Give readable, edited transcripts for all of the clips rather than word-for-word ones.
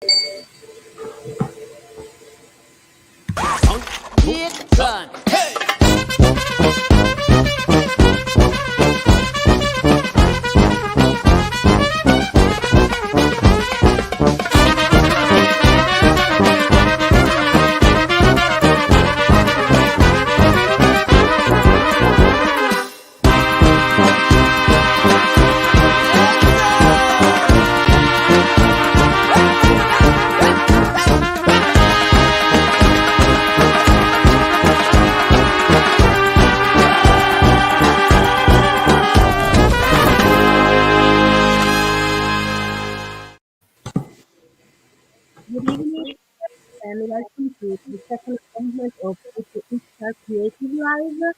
It's done. Hey! Good evening and welcome to the second segment of Creative Live,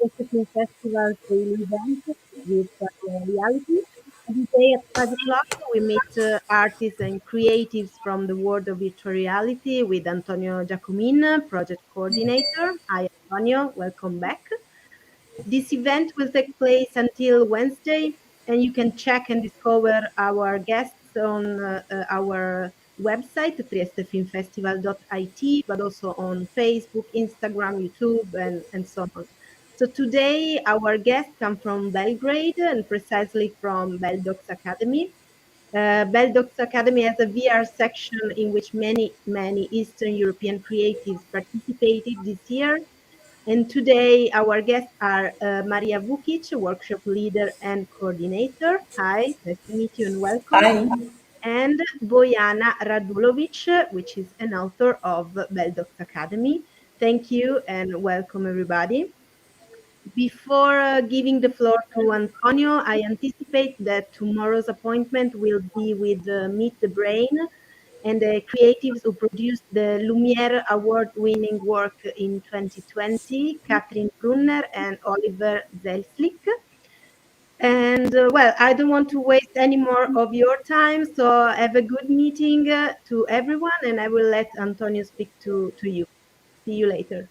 the film festival's daily event with reality. Today at 5 o'clock we meet artists and creatives from the world of virtual reality with Antonio Giacomin, project coordinator. Hi Antonio, welcome back. This event will take place until Wednesday, and you can check and discover our guests on our website, triestefilmfestival.it, but also on Facebook, Instagram, YouTube, and so on. So today, our guests come from Belgrade and precisely from BELDOCS Academy. BELDOCS Academy has a VR section in which many Eastern European creatives participated this year, and today our guests are Marija Vucic, workshop leader and coordinator. Hi, nice to meet you and welcome. Hi. And Bojana Radulovic, which is an author of BELDOCS Academy. Thank you and welcome everybody. Before giving the floor to Antonio, I anticipate that tomorrow's appointment will be with Meet the Brain and the creatives who produced the Lumiere Award-winning work in 2020, Katrin Brunner and Oliver Zelslik. And well, I don't want to waste any more of your time, so have a good meeting to everyone, and I will let Antonio speak to you. See you later.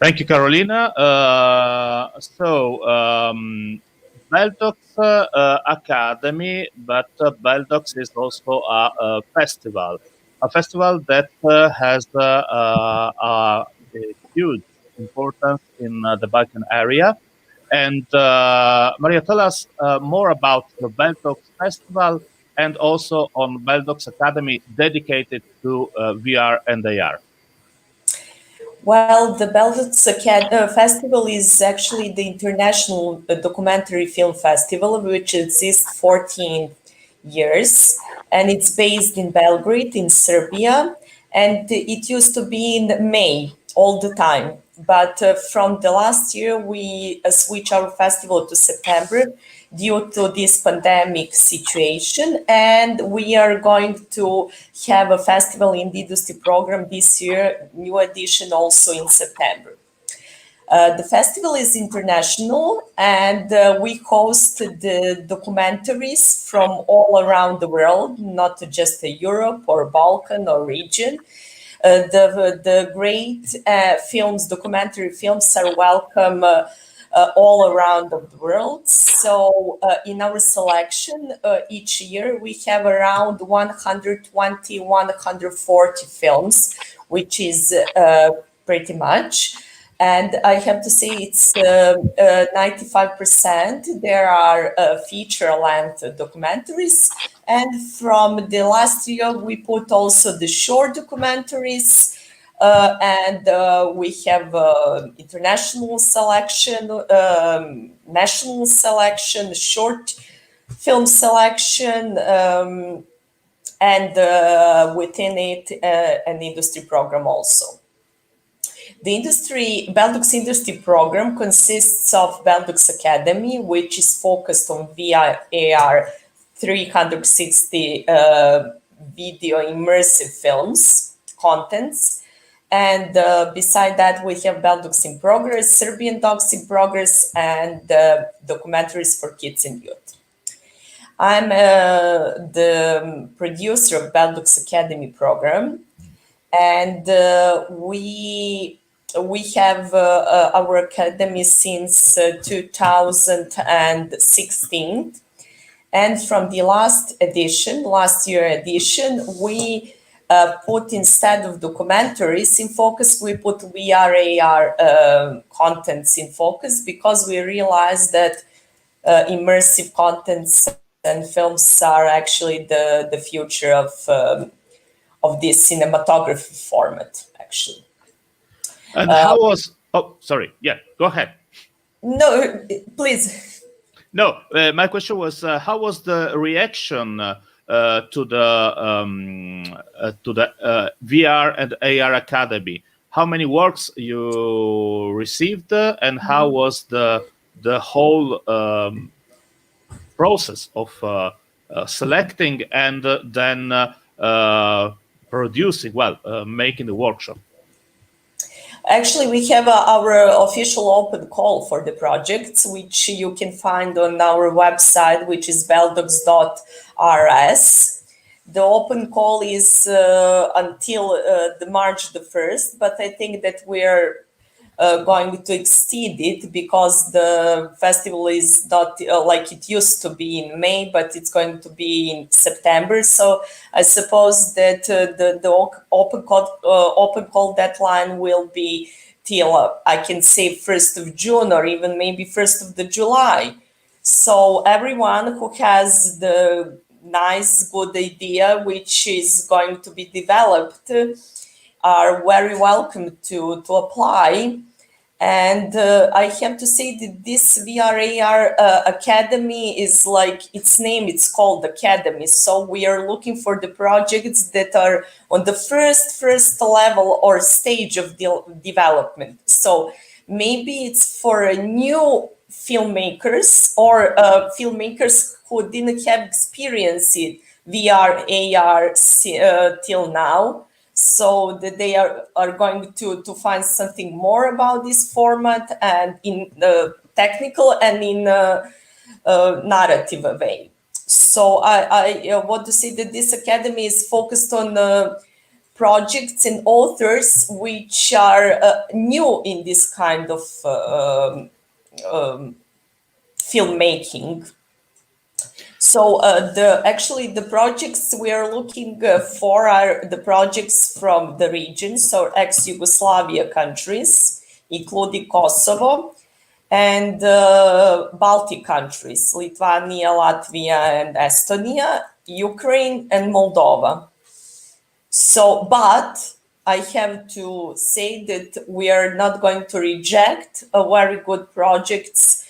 Thank you, Carolina. BELDOCS Academy, but BELDOCS is also a festival that has a huge importance in the Balkan area. And Maria, tell us more about the BELDOCS Festival and also on BELDOCS Academy dedicated to VR and AR. Well, the BELDOCS Festival is actually the international documentary film festival, which exists 14 years, and it's based in Belgrade, in Serbia, and it used to be in May all the time. But from the last year, we switched our festival to September due to this pandemic situation, and we are going to have a festival in the industry program this year, new edition also in September. The festival is international, and we host the documentaries from all around the world, not just Europe or Balkan or region. The great films, documentary films, are welcome all around the world. So in our selection each year, we have around 120, 140 films, which is pretty much. And I have to say it's 95%. There are feature-length documentaries. And from the last year, we put also the short documentaries. And we have international selection, national selection, short film selection, and within it, an industry program also. The BELDOCS industry program consists of BELDOCS Academy, which is focused on VR, AR, 360 video immersive films, contents. And beside that, we have BELDOCS in progress, Serbian Docs in progress, and documentaries for kids and youth. I'm the producer of BELDOCS Academy program, and we have our academy since 2016, And from the last year edition, we put, instead of documentaries in focus, we put VR, AR contents in focus, because we realized that immersive contents and films are actually the future of this cinematography format, actually. And how was? Oh, sorry. Yeah, go ahead. No, please. No, my question was, how was the reaction to the VR and AR Academy? How many works you received, and how was the whole process of selecting and then producing, making the workshop? Actually, we have our official open call for the projects, which you can find on our website, which is beldocs.rs. The open call is until the March the 1st, but I think that we're going to exceed it, because the festival is not like it used to be in May, but it's going to be in September. So I suppose that the open call deadline will be till I can say 1st of June, or even maybe 1st of the July. So everyone who has the nice, good idea which is going to be developed are very welcome to apply. And I have to say that this VR AR Academy is like its name, it's called Academy. So we are looking for the projects that are on the first level or stage of development. So maybe it's for new filmmakers or filmmakers who didn't have experience in VR, AR till now. So that they are going to find something more about this format, and in the technical and in narrative way. So I want to say that this academy is focused on projects and authors which are new in this kind of filmmaking. So the projects we are looking for are the projects from the region, so ex-Yugoslavia countries, including Kosovo, and Baltic countries, Lithuania, Latvia, and Estonia, Ukraine, and Moldova. So, but I have to say that we are not going to reject very good projects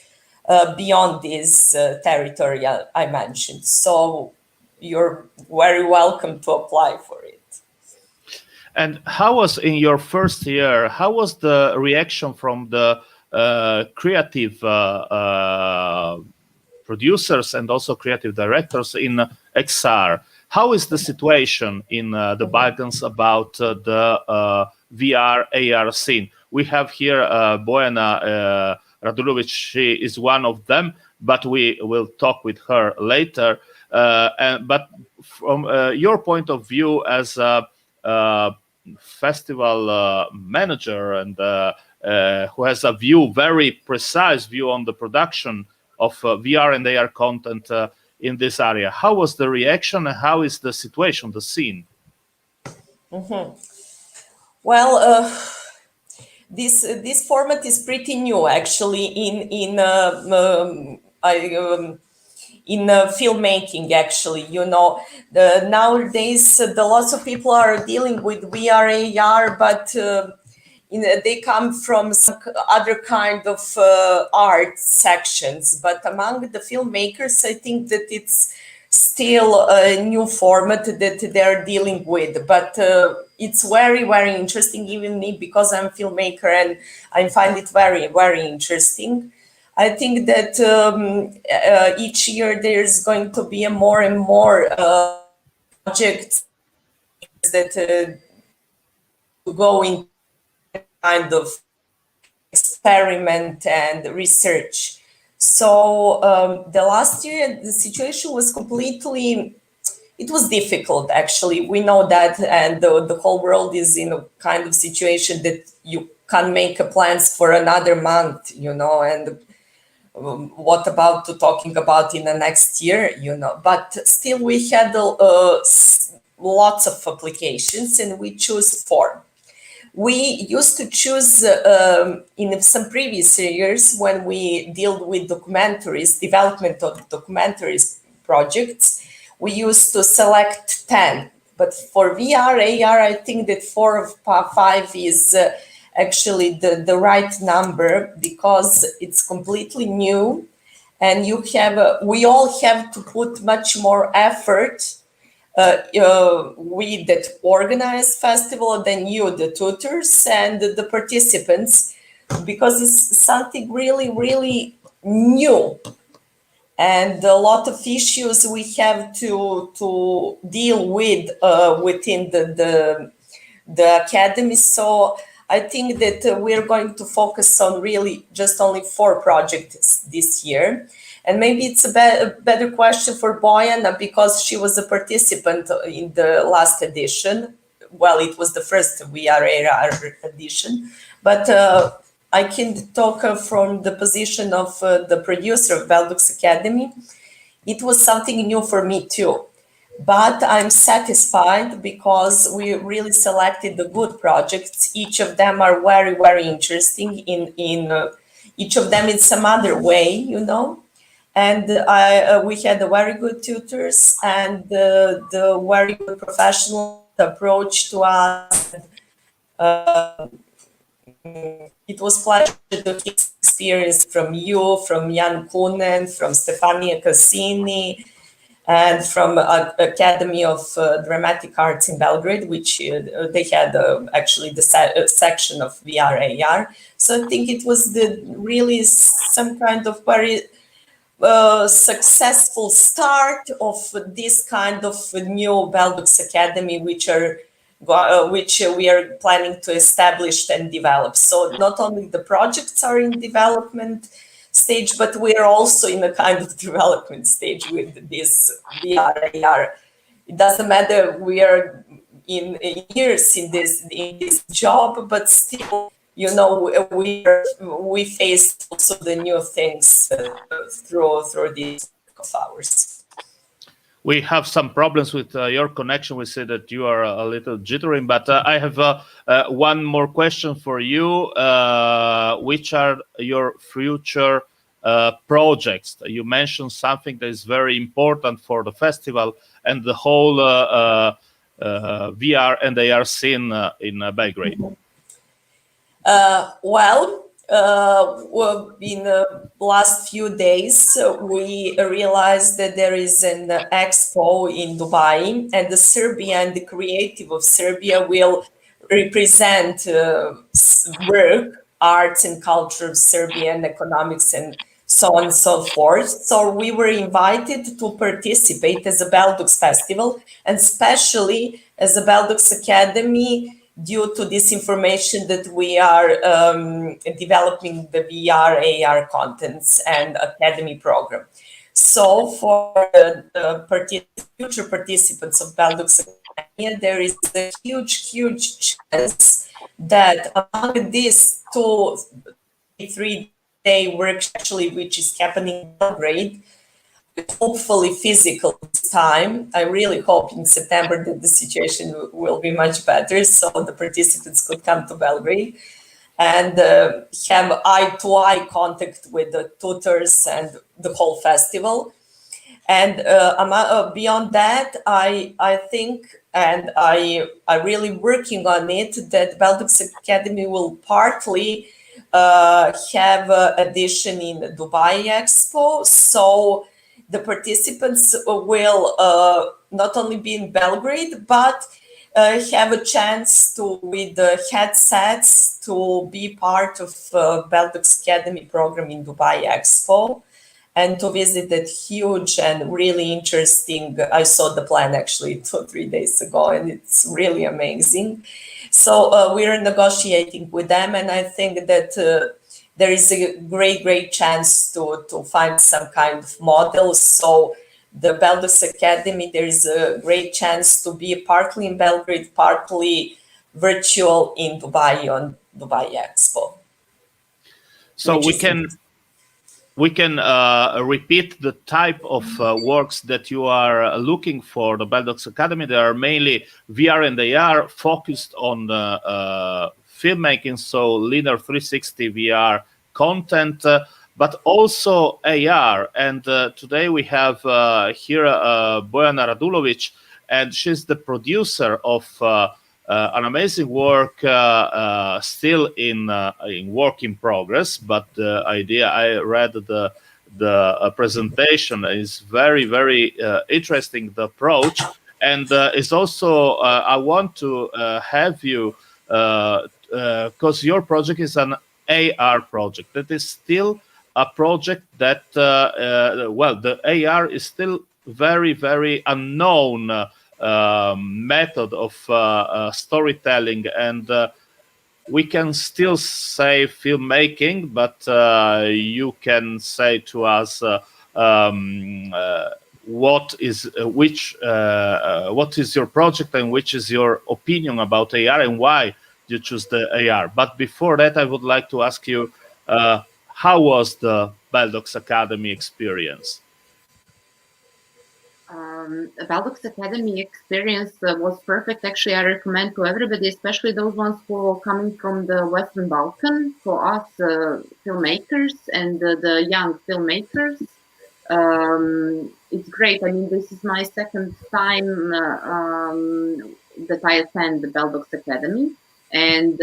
beyond this territory I mentioned. So you're very welcome to apply for it. And how was, in your first year, how was the reaction from the creative producers and also creative directors in XR? How is the situation in the Balkans about the VR AR scene? We have here Bojana Radulovic. She is one of them, but we will talk with her later. But from your point of view as a festival manager and who has a very precise view on the production of VR and AR content in this area, how was the reaction and how is the situation, the scene? Mm-hmm. Well, this format is pretty new, actually, in filmmaking. Actually, you know, nowadays lots of people are dealing with VR, AR, but they come from some other kind of art sections. But among the filmmakers, I think that it's still a new format that they're dealing with, but it's very interesting, even me, because I'm a filmmaker and I find it very interesting. I think that each year there's going to be more and more projects that go in kind of experiment and research. So the last year, the situation was it was difficult, actually. We know that, and the whole world is in a kind of situation that you can't make plans for another month, you know, and what about talking about in the next year, but still we had lots of applications and we choose 4. We used to choose in some previous years when we dealt with documentaries, development of documentaries projects, we used to select 10. But for VR, AR, I think that 4 or 5 is actually the right number, because it's completely new, and we all have to put much more effort. We that organize festival than you, the tutors and the participants, because it's something really, really new. And a lot of issues we have to deal with within the academy. So I think that we're going to focus on really just only 4 projects this year. And maybe it's a better question for Bojana, because she was a participant in the last edition. Well, it was the first VR edition, but I can talk from the position of the producer of BELDOCS Academy. It was something new for me too, but I'm satisfied because we really selected the good projects. Each of them are very, very interesting in each of them in some other way, And we had a very good tutors and the very good professional approach to us. It was pleasure to experience from you, from Jan Kunen, from Stefania Cassini, and from Academy of Dramatic Arts in Belgrade, which they had actually the section of VR AR. So I think it was really some kind of very successful start of this kind of new BELDOCS Academy, which we are planning to establish and develop. So not only the projects are in development stage, but we are also in a kind of development stage with this VR AR. It doesn't matter we are in years in this job, but still, we face also the new things through these work of ours. We have some problems with your connection. We say that you are a little jittering, but I have one more question for you. Which are your future projects? You mentioned something that is very important for the festival and the whole VR and AR scene in Belgrade. In the last few days, we realized that there is an expo in Dubai, and the Serbia and the creative of Serbia will represent work, arts and culture of Serbia, and economics, and so on and so forth. So we were invited to participate as a BELDOCS festival, and especially as a BELDOCS Academy, due to this information that we are developing the VR AR contents and academy program. So for the future participants of BELDOCS Academy, there is a huge chance that among these 2-3-day workshops, actually, which is happening in Belgrade, hopefully physical this time. I really hope in September that the situation will be much better, so the participants could come to Belgrade and have eye-to-eye contact with the tutors and the whole festival. And beyond that, I think, and I really working on it, that BELDOCS Academy will partly have edition in Dubai Expo. So the participants will not only be in Belgrade, but have a chance to, with the headsets, to be part of BELDOCS Academy program in Dubai Expo, and to visit that huge and really interesting. I saw the plan actually 2 or 3 days ago, and it's really amazing. So we are negotiating with them, and I think that there is a great chance to find some kind of model. So the BELDOCS Academy, there is a great chance to be partly in Belgrade, partly virtual in Dubai on Dubai Expo. So we can we can repeat the type of works that you are looking for the BELDOCS Academy. They are mainly VR and AR focused on filmmaking, so linear 360 VR content, but also AR. And today we have here Bojana Radulovic, and she's the producer of an amazing work, still in work in progress. But the idea, I read the presentation, is very interesting. The approach, and it's also I want to have you because your project is an AR project. That is still a project that well, the AR is still very unknown method of storytelling, and we can still say filmmaking, but you can say to us what is your project and which is your opinion about AR and why you choose the AR. But before that, I would like to ask you, how was the BELDOCS Academy experience? BELDOCS Academy experience was perfect. Actually, I recommend to everybody, especially those ones who are coming from the Western Balkan, for us filmmakers and the young filmmakers. It's great. I mean, this is my second time that I attend the BELDOCS Academy. And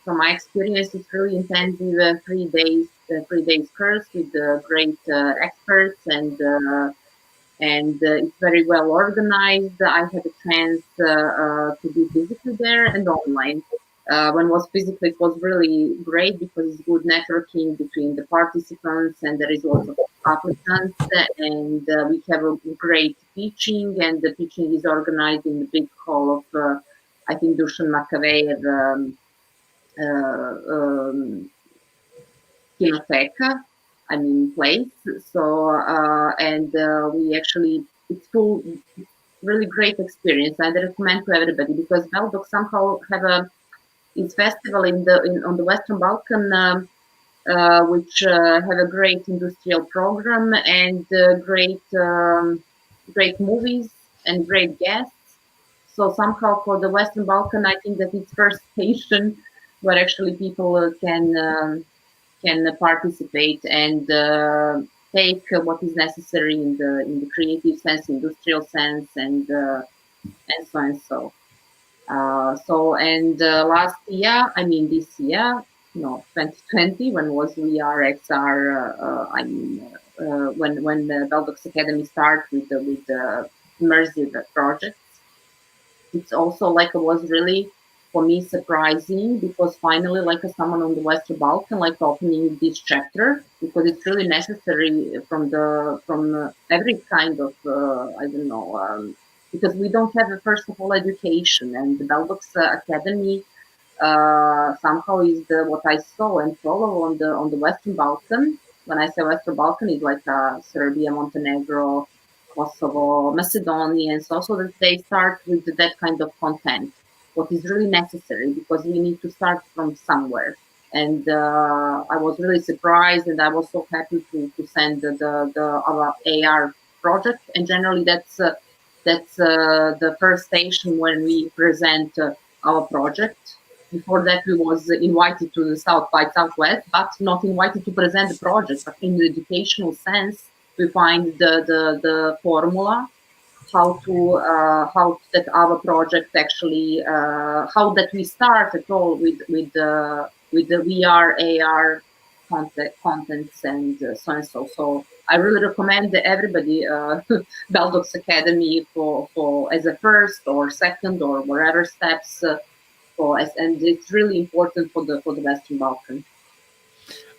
from my experience, it's really intensive 3 days, 3 days course with great experts, and it's very well organized. I had a chance to be physically there and online. When it was physically, it was really great because it's good networking between the participants, and there is also applicants, and we have a great teaching, and the teaching is organized in the big hall of, I think, Dusan Makavejev Kinoteca. I mean, place. So, and we actually, it's full, really great experience. I recommend to everybody because BELDOCS somehow have its festival on the Western Balkan, which have a great industrial program and great movies and great guests. So somehow for the Western Balkan, I think that it's first station where actually people can participate and take what is necessary in the creative sense, industrial sense, and so and so. Last year, I mean this year, no, 2020, when was VR XR? I mean, when the BELDOCS Academy started with the immersive projects, it's also like it was really, for me, surprising because finally, like someone on the Western Balkan, like opening this chapter, because it's really necessary from every kind of I don't know, because we don't have first of all education, and the BELDOCS Academy somehow is what I saw and follow on the Western Balkan. When I say Western Balkan, it's like Serbia, Montenegro, Kosovo, Macedonia, and so that they start with that kind of content. What is really necessary because we need to start from somewhere. And I was really surprised, and I was so happy to send our AR project. And generally, that's the first station when we present our project. Before that, we was invited to the South by Southwest, but not invited to present the project. But in the educational sense, we find the formula. How that our project actually how that we start at all with the VR AR contents and so and so. So I really recommend everybody BELDOCS Academy for as a first or second or whatever steps and it's really important for the Western Balkan.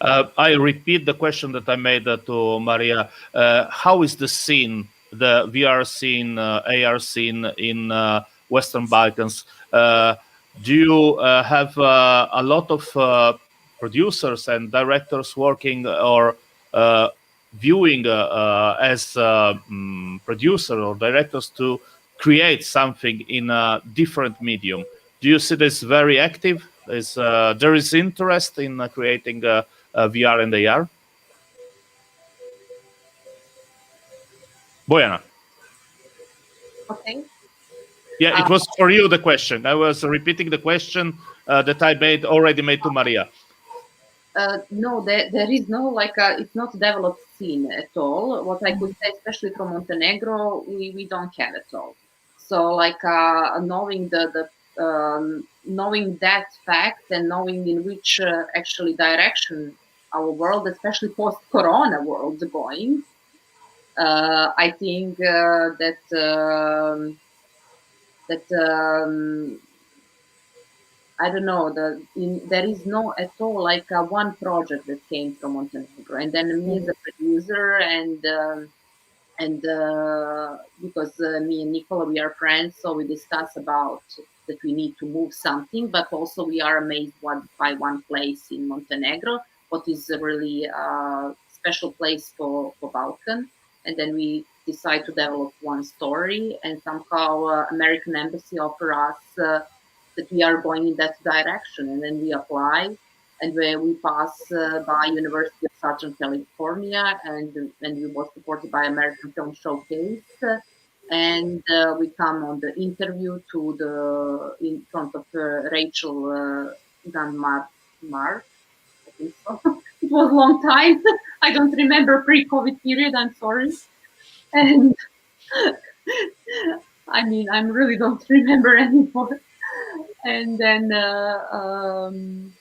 I repeat the question that I made to Maria. How is the scene, the VR scene, AR scene in Western Balkans? Do you have a lot of producers and directors working or viewing as producer or directors to create something in a different medium? Do you see this very active? There is interest in creating VR and AR? Bojana. Okay. Yeah, it was for you, the question. I was repeating the question that I already made to Maria. No, there is no like it's not developed scene at all. What I could say, especially from Montenegro, we don't have at all. So like knowing knowing that fact and knowing in which actually direction our world, especially post-corona world, going, I think that I don't know. There is no at all like one project that came from Montenegro, and then me as a producer, and because me and Nikola we are friends, so we discuss about that we need to move something, but also we are amazed by one place in Montenegro, what is a really special place for Balkan, and then we decide to develop one story, and somehow American Embassy offer us. That we are going in that direction, and then we apply, and where we pass by University of Southern California, and we were supported by American Film Showcase, and we come on the interview in front of Rachel Dunmar. I think so. It was a long time. I don't remember pre-COVID period. I'm sorry, and I mean I really don't remember anymore. And then and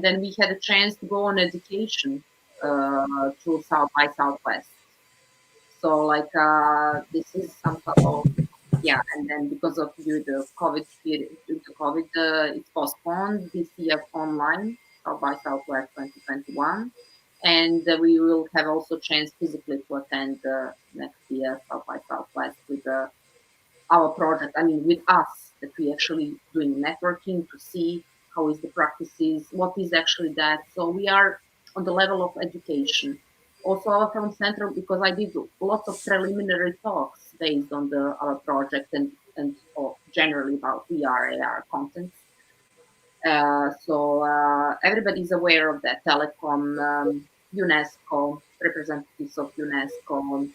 then we had a chance to go on education through South by Southwest. So like this is somehow and then because of the COVID period, due to COVID, it's postponed this year online South by Southwest 2021, and we will have also chance physically to attend next year South by Southwest with our project. I mean, with us, that we actually doing networking to see how is the practices, what is actually that. So we are on the level of education. Also, our film center, because I did lots of preliminary talks based on our project and generally about VR, AR content. So everybody is aware of that. Telecom, UNESCO, representatives of UNESCO.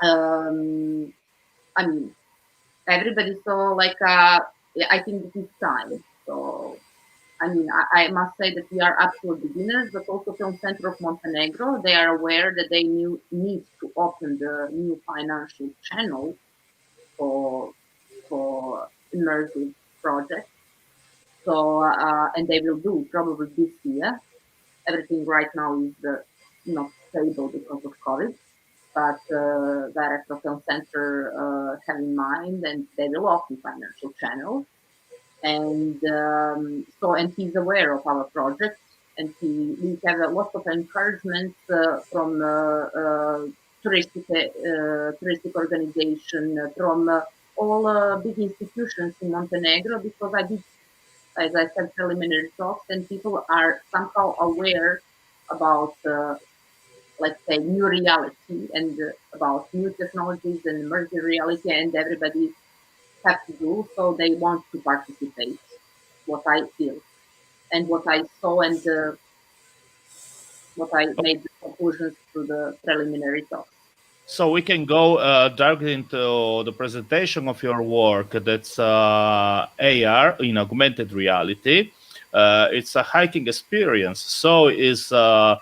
I mean, everybody so like I think it is time. So I mean I must say that we are absolute beginners, but also Film Center of Montenegro, they are aware that they need to open the new financial channel for immersive projects. So and they will do probably this year. Everything right now is not stable because of COVID, but Director of Film Center have in mind, and they will open financial channels. And and he's aware of our project, and we have a lot of encouragement from touristic organization, from all big institutions in Montenegro, because I did, as I said, preliminary talks, and people are somehow aware about let's say new reality and about new technologies and immersive reality, and everybody have to do, so they want to participate. What I feel and what I saw, and what I made the conclusions through the preliminary talks. So we can go directly into the presentation of your work. That's AR, in augmented reality. It's a hiking experience, so it's a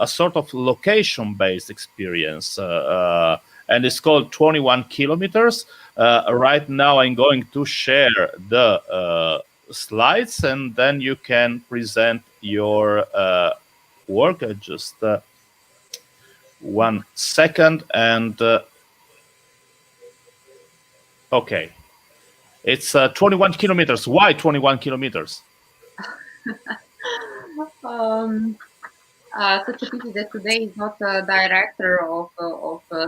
sort of location-based experience, and it's called 21 kilometers. Right now, I'm going to share the slides, and then you can present your work. Just 1 second, and okay, it's 21 kilometers. Why 21 kilometers? Such a pity that today is not a director of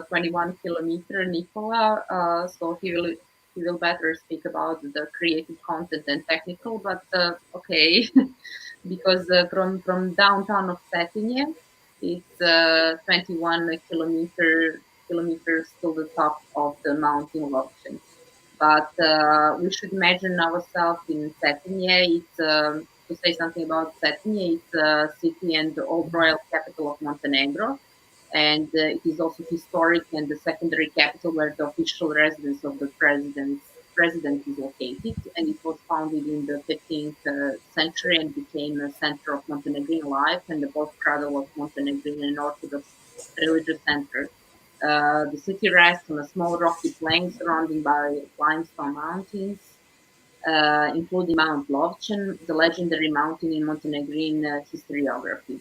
21 kilometer, Nikola. So he will better speak about the creative content and technical. But okay, because from downtown of Cetinje, it's 21 kilometers to the top of the mountain Lovćen. But we should imagine ourselves in Cetinje. It's to say something about Cetinje, it's a city and the old royal capital of Montenegro. and it is also historic and the secondary capital where the official residence of the president is located. And it was founded in the 15th century and became a center of Montenegrin life and the birth cradle of Montenegrin and Orthodox religious center. The city rests on a small rocky plain surrounded by limestone mountains, including Mount Lovćen, the legendary mountain in Montenegrin historiography.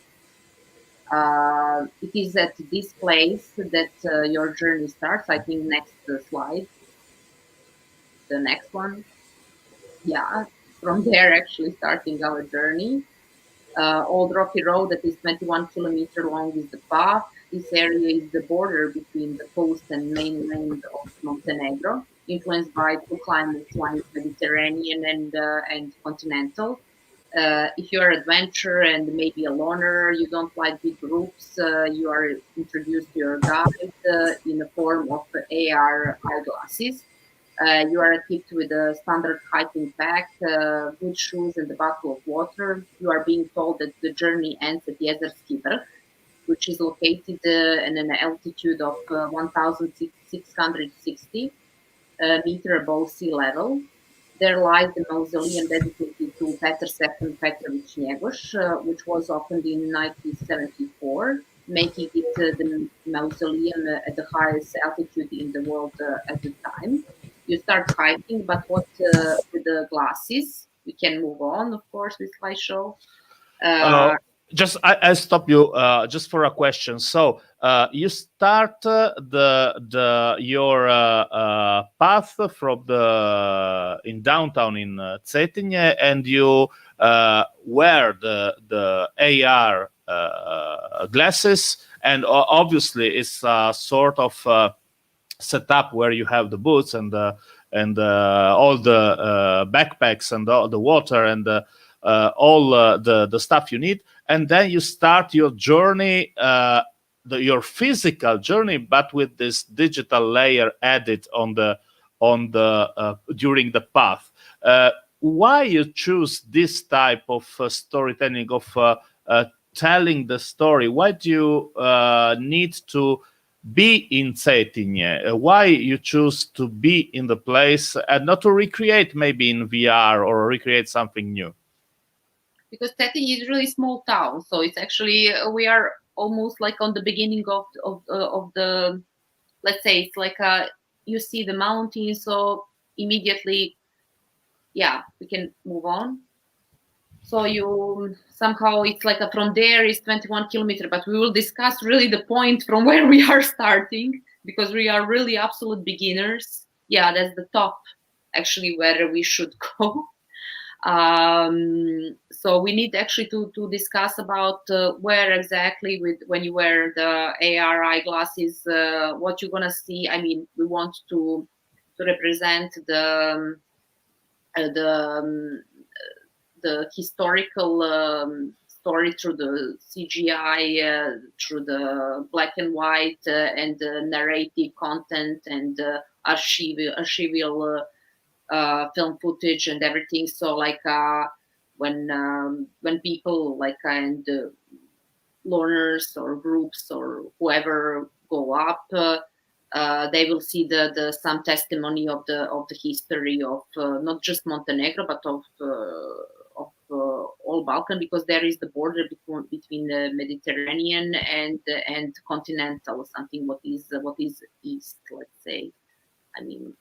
It is at this place that your journey starts. I think next slide, the next one. Yeah, from there actually starting our journey. Old Rocky Road that is 21 kilometer long is the path. This area is the border between the coast and mainland of Montenegro, influenced by two climates. One is Mediterranean and continental. If you're an adventurer and maybe a loner, you don't like big groups, you are introduced to your guide in the form of AR eyeglasses. You are equipped with a standard hiking pack, good shoes, and a bottle of water. You are being told that the journey ends at Jezerski Vrh, which is located in an altitude of 1,660 meter above sea level. There lies the mausoleum dedicated to Petar II Petrović Njegoš, which was opened in 1974, making it the mausoleum at the highest altitude in the world at the time. You start hiking, but what with the glasses? We can move on, of course, with slideshow. I stop you just for a question. So you start your path from in downtown in Cetinje, and you wear the AR glasses, and obviously it's a sort of setup where you have the boots and all the backpacks and all the water and all the stuff you need, and then you start your journey, your physical journey, but with this digital layer added on the during the path. Why you choose this type of storytelling, of telling the story? Why do you need to be in Cetinje? Why you choose to be in the place and not to recreate maybe in VR or recreate something new? Because Cetinje is really small town, so it's actually we are almost like on the beginning of the, let's say it's like you see the mountains, so immediately, yeah, we can move on. So you somehow it's like from there is 21 kilometers, but we will discuss really the point from where we are starting, because we are really absolute beginners. Yeah, that's the top actually where we should go. So we need actually to discuss about where exactly when you wear the AR eyeglasses, what you're gonna see. I mean, we want to represent the historical story through the CGI, through the black and white and the narrative content and archival film footage and everything. So like when people like and learners or groups or whoever go up, they will see the some testimony of the history of not just Montenegro but of all Balkan, because there is the border between the Mediterranean and continental, something what is east, let's say. I mean.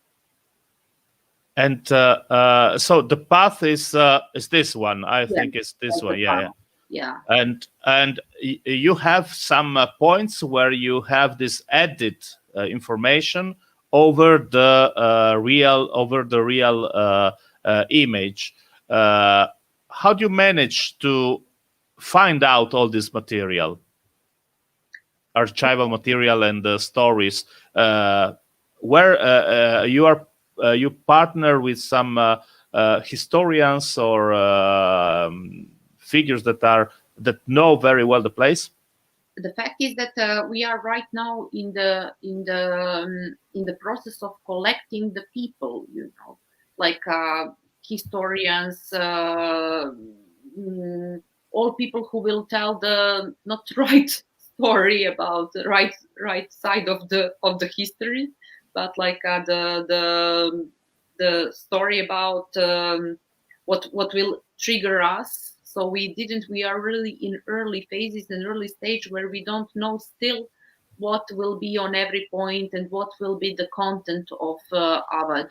And so the path is this one. I think it's this one. Yeah. And you have some points where you have this added information over the real image. How do you manage to find out all this material, archival material and the stories? Where you partner with some historians or figures that know very well the place? The fact is that we are right now in the process of collecting the people, you know, like historians, all people who will tell the not right story about the right side of the history, but like the story about what will trigger us. So we are really in early phases and early stage where we don't know still what will be on every point and what will be the content of our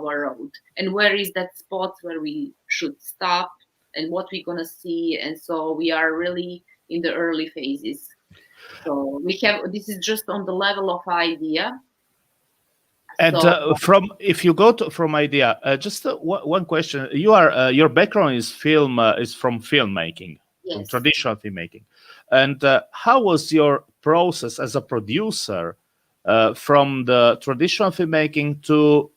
road, and where is that spot where we should stop and what we're gonna see. And so we are really in the early phases. So this is just on the level of idea. And from if you go to from idea, just one question: your background is is from filmmaking, from Yes. traditional filmmaking, and how was your process as a producer from the traditional filmmaking to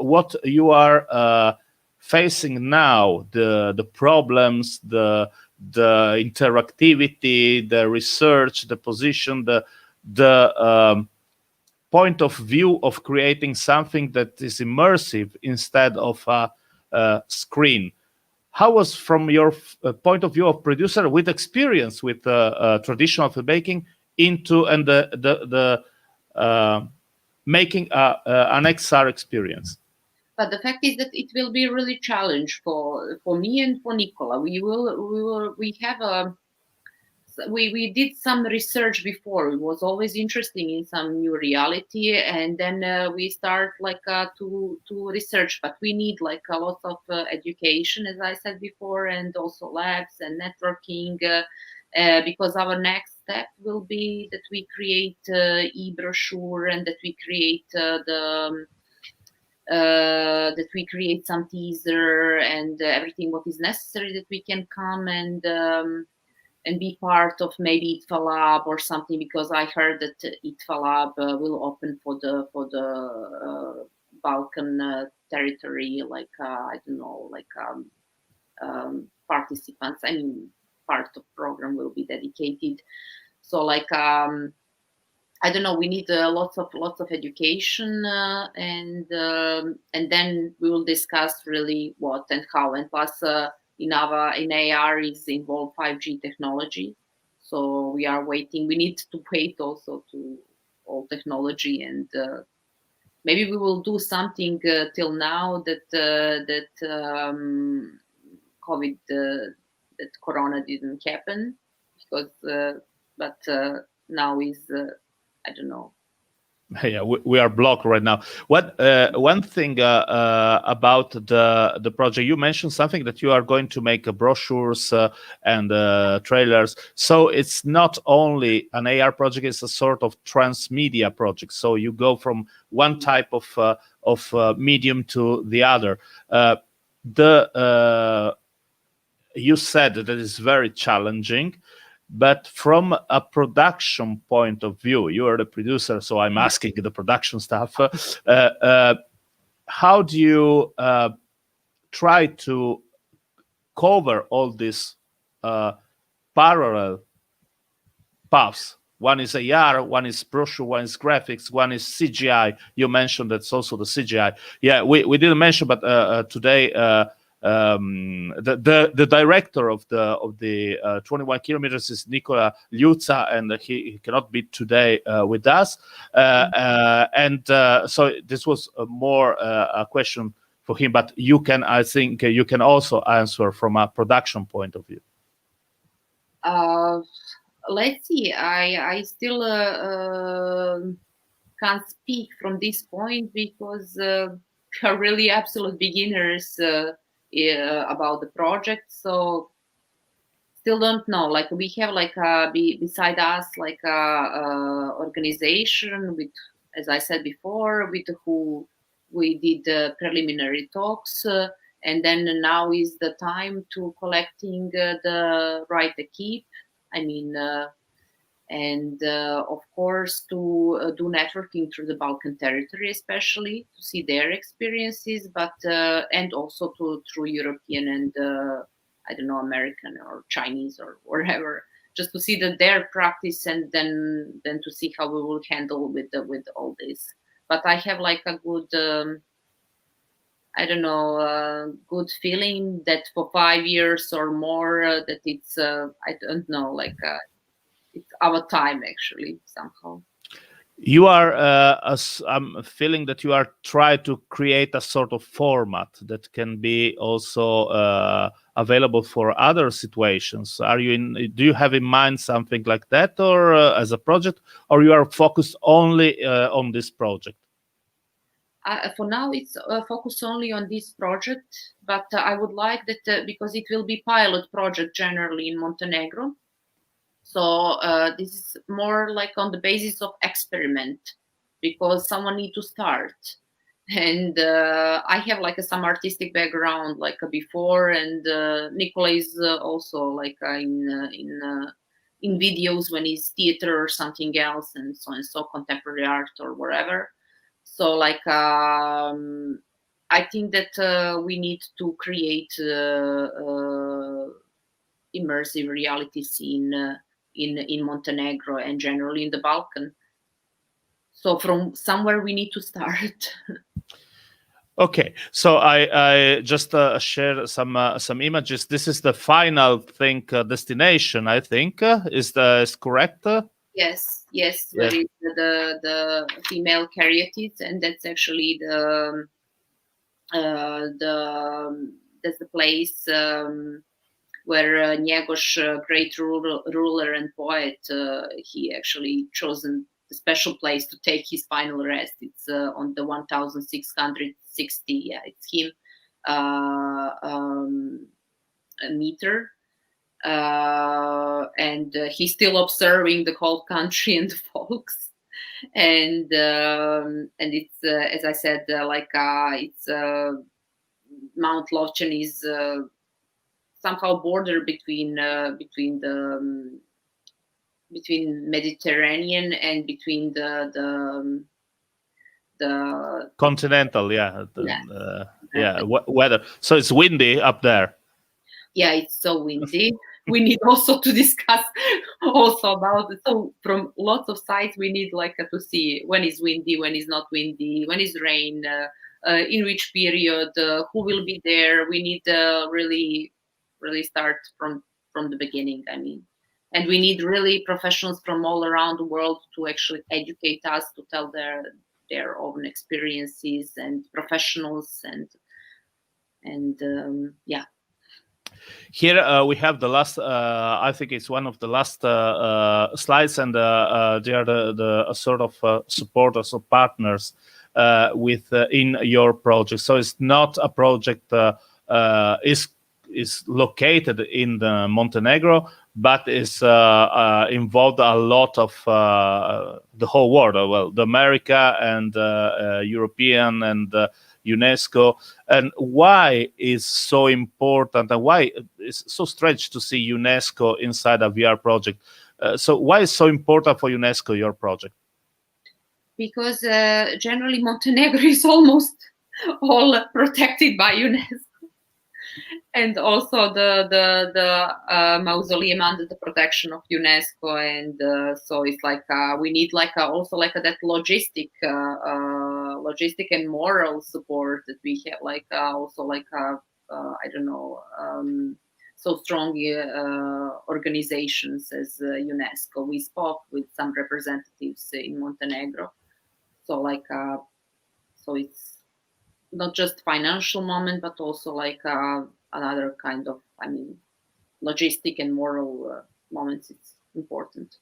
what you are facing now? The problems, the interactivity, the research, the position, the point of view of creating something that is immersive instead of a screen. How was, from your point of view of producer with experience with traditional filmmaking, into and the making an XR experience? But the fact is that it will be really challenge for me and for Nikola. We have a we did some research before. It was always interesting in some new reality, and then we start like to research. But we need like a lot of education, as I said before, and also labs and networking, because our next step will be that we create e-brochure and that we create that we create some teaser and everything what is necessary that we can come and be part of maybe ITFA Lab or something, because I heard that ITFA Lab will open for the Balkan territory, like I don't know, like participants. I mean, part of program will be dedicated. So like I don't know. We need lots of education, and then we will discuss really what and how. And plus, in AR is involved 5G technology, so we are waiting. We need to wait also to all technology, and maybe we will do something till now that COVID that Corona didn't happen, because but now is. I don't know. Yeah, we are blocked right now. What one thing about the project, you mentioned something that you are going to make brochures and trailers. So it's not only an AR project; it's a sort of transmedia project. So you go from one type of medium to the other. You said that it is very challenging. But from a production point of view, you are the producer, so I'm asking the production staff. How do you try to cover all these parallel paths? One is AR, one is brochure, one is graphics, one is CGI. You mentioned that's also the CGI. Yeah, we didn't mention, but today. The director of the 21 kilometers is Nikola Ljuc, and he cannot be today with us. So this was more a question for him, but I think you can also answer from a production point of view. Let's see. I still can't speak from this point because we are really absolute beginners. About the project, so still don't know. Like we have like beside us like a organization with, as I said before, with who we did preliminary talks, and then now is the time to collecting the right equipe. I mean, and of course to do networking through the Balkan territory, especially to see their experiences, but and also through European and I don't know, American or Chinese or whatever, just to see their practice, and then to see how we will handle with all this. But I have like a good I don't know, good feeling that for 5 years or more that it's I don't know, like it's our time actually somehow. You are, I'm feeling that you are trying to create a sort of format that can be also available for other situations. Are you in? Do you have in mind something like that, or as a project, or you are focused only on this project? For now, it's focused only on this project, but I would like that because it will be pilot project generally in Montenegro. So this is more like on the basis of experiment, because someone need to start. And I have like some artistic background like before, and Nikola is also like in videos when he's theater or something else, and so contemporary art or whatever. So like I think that we need to create immersive reality scene in Montenegro and generally in the Balkan. So from somewhere we need to start. Okay, so I just share some images. This is the final destination. I think is correct. Yes, yes, Yeah. where is the female caryatids, and that's actually that's the place where Njegoš, great ruler and poet, he actually chosen a special place to take his final rest. It's on the 1660. Yeah, it's him. Meter. And he's still observing the whole country and the folks, and it's as I said, it's Mount Lovchen is somehow border between Mediterranean and between the Continental, weather. So it's windy up there. Yeah, it's so windy. We need also to discuss also about it. So from lots of sides, we need like to see when is windy, when is not windy, when is rain, in which period, who will be there. We need really start from the beginning. I mean, and we need really professionals from all around the world to actually educate us, to tell their own experiences, and professionals and yeah. Here we have the last. I think it's one of the last slides, and they are the sort of supporters or partners with in your project. So it's not a project is located in the Montenegro, but is involved a lot of the whole world. Well, the America and European and UNESCO. And why is so important, and why it's so strange to see UNESCO inside a VR project? So why is so important for UNESCO, your project? Because generally Montenegro is almost all protected by UNESCO. And also the mausoleum under the protection of UNESCO, and so it's like we need like also like that logistic and moral support that we have, like also like I don't know, so strong organizations as UNESCO. We spoke with some representatives in Montenegro, so like so it's not just financial moment, but also like another kind of, I mean, logistic and moral moments. It's important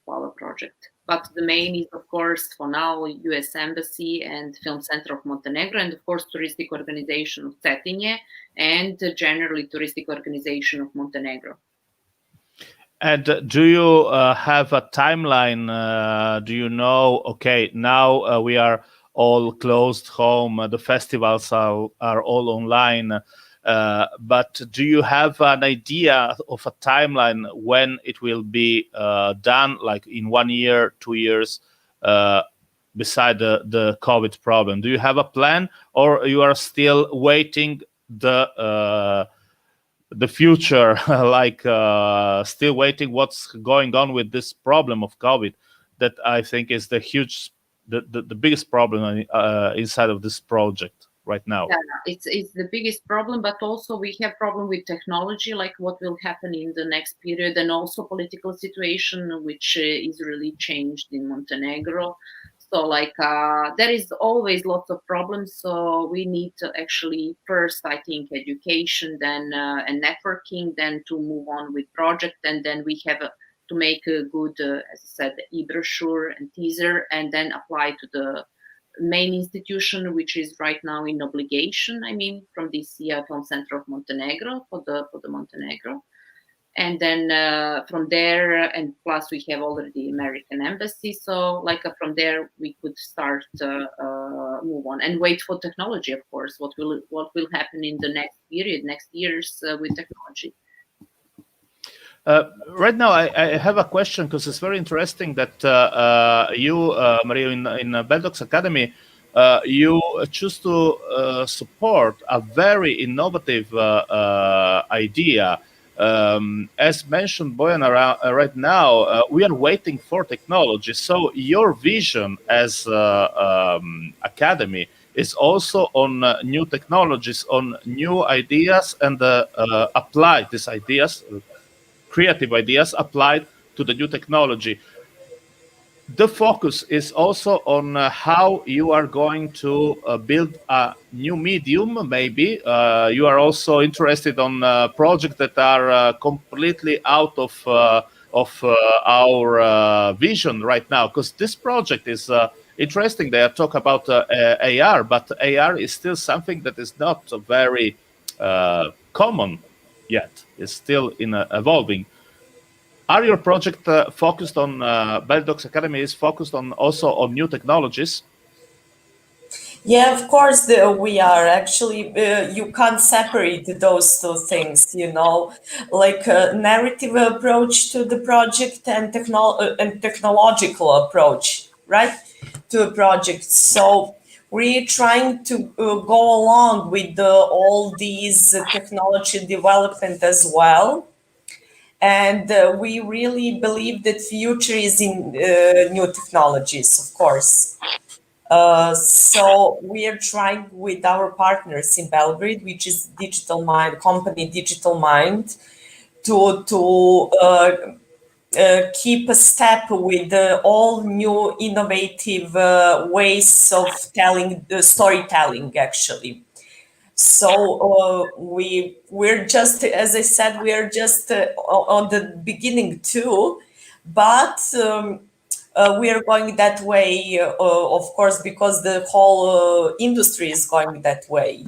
for our project. But the main is, of course, for now, U.S. Embassy and Film Center of Montenegro, and of course, touristic organization of Cetinje, and generally touristic organization of Montenegro. And do you have a timeline? Do you know, okay, now we are all closed home, the festivals are all online, but do you have an idea of a timeline when it will be done, like in 1 year, 2 years, beside the COVID problem? Do you have a plan, or you are still waiting the future, like still waiting what's going on with this problem of COVID, that I think is the biggest problem inside of this project? right now. Yeah, it's the biggest problem, but also we have problem with technology, like what will happen in the next period, and also political situation, which is really changed in Montenegro. So like there is always lots of problems. So we need to actually first, I think, education, then and networking, then to move on with project, and then we have to make a good, as I said, e-brochure and teaser, and then apply to the main institution, which is right now in obligation. I mean, from the SIA Film Center of Montenegro for the Montenegro, and then from there, and plus we have already American embassy. So like from there, we could start move on and wait for technology. Of course, what will happen in the next period, next years with technology. Right now, I have a question because it's very interesting that you, Maria, in BELDOCS Academy, you choose to support a very innovative idea. As mentioned, Bojana, right now, we are waiting for technology. So your vision as Academy is also on new technologies, on new ideas, and apply these ideas, creative ideas applied to the new technology. The focus is also on how you are going to build a new medium. Maybe you are also interested on projects that are completely out of our vision right now. Because this project is interesting. They talk about AR, but AR is still something that is not very common yet. It's still in evolving. Are your project focused on BELDOCS Academy is focused on also on new technologies? Yeah, of course, we are actually, you can't separate those two things, like a narrative approach to the project and technological approach, right, to a project. So we're trying to go along with all these technology development as well. And we really believe that future is in new technologies, of course. So we are trying with our partners in Belgrade, which is Digital Mind company, Digital Mind, to keep a step with all new innovative ways of telling the storytelling, actually. So we're just, as I said, we are just on the beginning too, but we are going that way, of course, because the whole industry is going that way.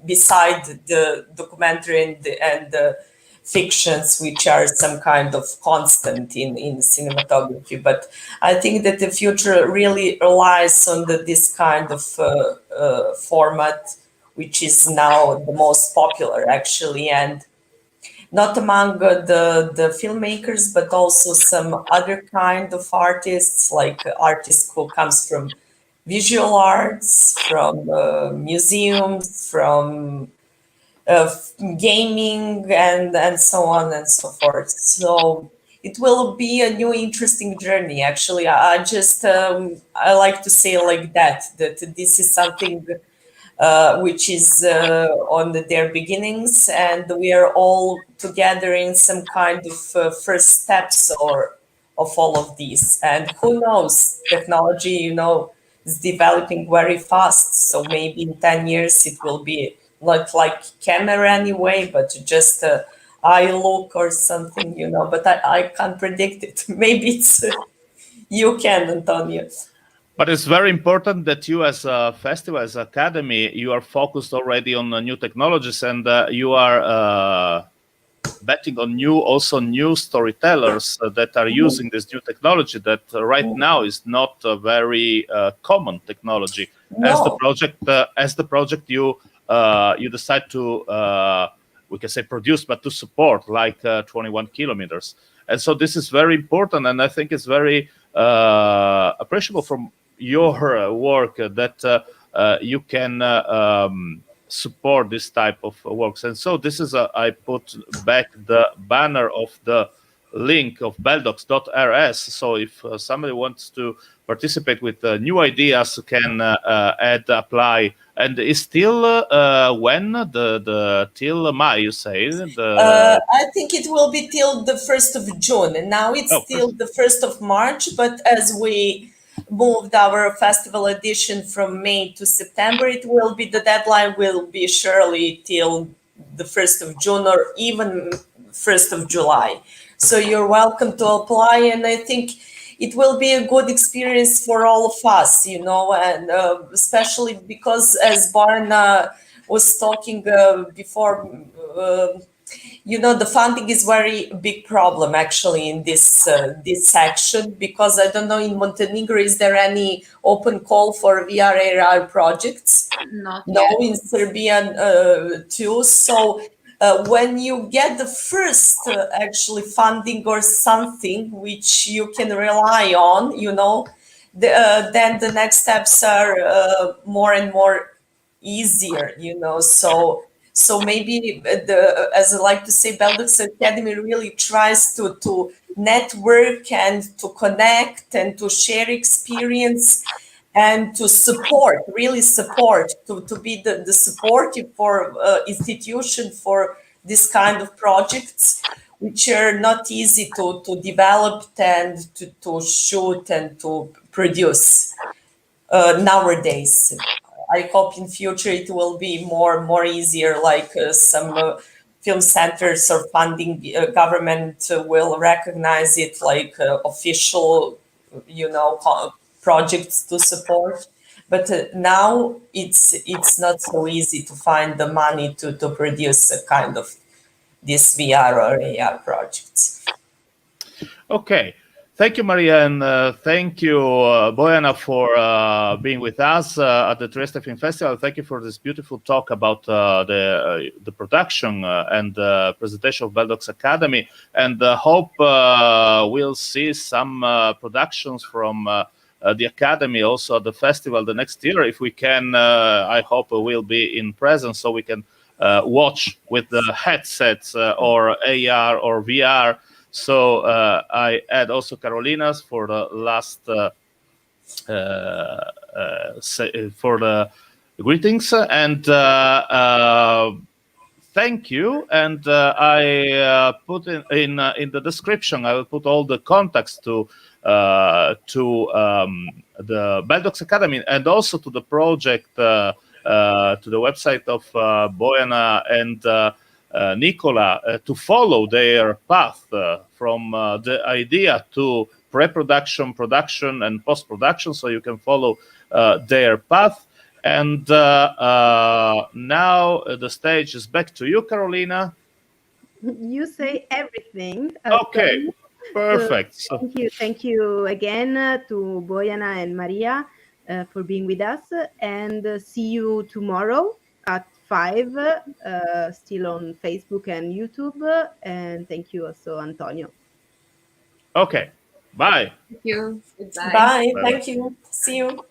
Beside the documentary and the fictions, which are some kind of constant in cinematography. But I think that the future really relies on this kind of format, which is now the most popular, actually, and not among the filmmakers, but also some other kind of artists, like artists who comes from visual arts, from museums, from gaming, and so on and so forth. So it will be a new interesting journey. Actually, I just I like to say like that this is something which is on their beginnings, and we are all together in some kind of first steps of all of these. And who knows, technology, is developing very fast. So maybe in 10 years it will be not like camera anyway, but just eye look or something, But I can't predict it. Maybe it's you can, Antonio. But it's very important that you, as a festival, as academy, you are focused already on new technologies, and you are betting on new storytellers that are using this new technology that right now is not a very common technology. No. As the project you decide to we can say produce, but to support, like 21 kilometers. And so this is very important, and I think it's very appreciable from your work that you can support this type of works. And so this is I put back the banner of the link of beldocs.rs. So if somebody wants to participate with new ideas, can apply And it's still when the till May, you say? I think it will be till the 1st of June, and now it's still the 1st of March. But as we moved our festival edition from May to September, the deadline will be surely till the 1st of June or even 1st of July. So you're welcome to apply, and I think it will be a good experience for all of us, and especially because, as Bojana was talking before, the funding is very big problem actually in this section, because I don't know, in Montenegro, is there any open call for VR AR projects? Not No, yet. in Serbian too. So when you get the first actually funding or something which you can rely on, then the next steps are more and more easier, So maybe as I like to say, BELDOCS Academy really tries to network and to connect and to share experience and to support, really support, to be the supportive for institution for this kind of projects, which are not easy to develop and to shoot and to produce nowadays. I hope in future it will be more easier, like some film centers or funding government will recognize it like official, projects to support. But now it's not so easy to find the money to produce a kind of this VR or AR projects. Okay. Thank you, Maria, and thank you, Bojana, for being with us at the Trieste Film Festival. Thank you for this beautiful talk about the production and presentation of BELDOCS Academy, and hope we'll see some productions from the Academy also at the festival the next year. If we can, I hope we'll be in presence so we can watch with the headsets or AR or VR. So I add also Carolina's for the last for the greetings, and thank you. And I put in the description, I will put all the contacts to the BELDOCS Academy, and also to the project, to the website of Bojana and Nikola, to follow their path from the idea to pre-production, production, and post-production, so you can follow their path. And now the stage is back to you, Carolina. You say everything. Okay, perfect. So thank you again to Bojana and Maria for being with us, and see you tomorrow at 5, still on Facebook and YouTube. And thank you also, Antonio. Okay, bye. Thank you. Goodbye. Bye. Thank you. See you.